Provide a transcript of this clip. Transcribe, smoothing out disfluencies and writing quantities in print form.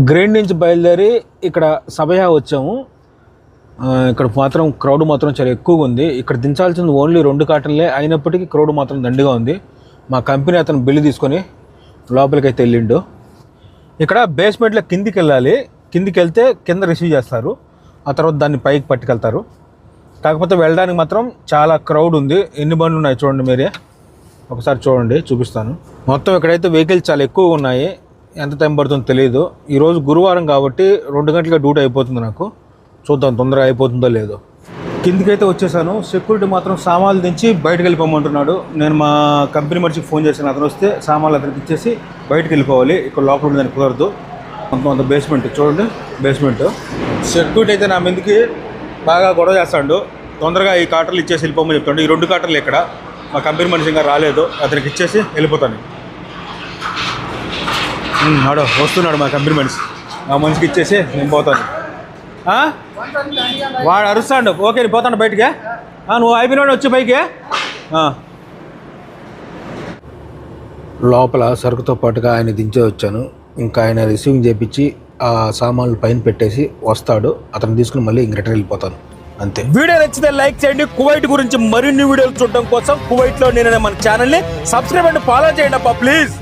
Grind నుంచి బయలుదేరి ఇక్కడ సభయా వచ్చాము. ఇక్కడ మాత్రం క్రౌడ్ మాత్రం చాలా ఎక్కువగా ఉంది. ఇక్కడ దించాల్సింది ఓన్లీ 2 కార్టన్లే, అయినప్పటికీ క్రౌడ్ మాత్రం దండిగా ఉంది. మా కంపెనీ అతను బిల్లు తీసుకొని లోపలికి అయితే వెళ్ళిండు. ఇక్కడ బేస్మెంట్లో కిందికి వెళ్ళాలి. కిందికి వెళ్తే కింద రిసీవ్ చేస్తారు, ఆ తర్వాత దాన్ని పైకి పట్టుకెళ్తారు. కాకపోతే వెళ్ళడానికి మాత్రం చాలా క్రౌడ్ ఉంది. ఎన్ని బండ్లు ఉన్నాయి చూడండి, మీరే ఒకసారి చూడండి, చూపిస్తాను. మొత్తం ఇక్కడైతే వెహికల్స్ చాలా ఎక్కువగా ఉన్నాయి. ఎంత టైం పడుతుందో తెలియదు. ఈరోజు గురువారం కాబట్టి 2 గంటలుగా డ్యూటీ అయిపోతుంది నాకు. చూద్దాం తొందరగా అయిపోతుందో లేదో. కిందికైతే వచ్చేసాను. సెక్యూరిటీ మాత్రం సామాన్లు దించి బయటకు వెళ్ళిపోమంటున్నాడు. నేను మా కంపెనీ మనిషికి ఫోన్ చేశాను. అతను వస్తే సామాన్లు అతనికి ఇచ్చేసి బయటకు వెళ్ళిపోవాలి. ఇక్కడ లోపల ఉండడానికి కుదరదు. అంత బేస్మెంట్ చూడండి, బేస్మెంట్. సెక్యూరిటీ అయితే నా మీదకి బాగా గొడవ చేస్తాడు. తొందరగా ఈ కార్టర్లు ఇచ్చేసి వెళ్ళిపోమని చెప్తాడు. ఈ 2 కార్టర్లు ఇక్కడ మా కంపెనీ మనిషి ఇంకా రాలేదు, అతనికి ఇచ్చేసి వెళ్ళిపోతాను. ఆడో వస్తున్నాడు మా కంపెనీ మనిషి, ఆ మనిషికి ఇచ్చేసి నేను పోతాను. వాడు అరుస్తాడు. ఓకే నేను పోతాను బయటికి. నువ్వు అయిపోయినాడు వచ్చి పైకి. లోపల సరుకుతో పాటుగా ఆయన దించే వచ్చాను. ఇంకా ఆయన రిసీవింగ్ చేయించి ఆ సామాన్లు పైన పెట్టేసి వస్తాడు. అతను తీసుకుని మళ్ళీ ఇంక రిటర్న్ వెళ్ళిపోతాను, అంతే. వీడియో నచ్చితే లైక్ చేయండి. కువైట్ గురించి మరిన్ని వీడియోలు చూడడం కోసం కువైట్లో నేను మన ఛానల్ని సబ్స్క్రైబ్ అండ్ ఫాలో చేయండి అబ్బా ప్లీజ్.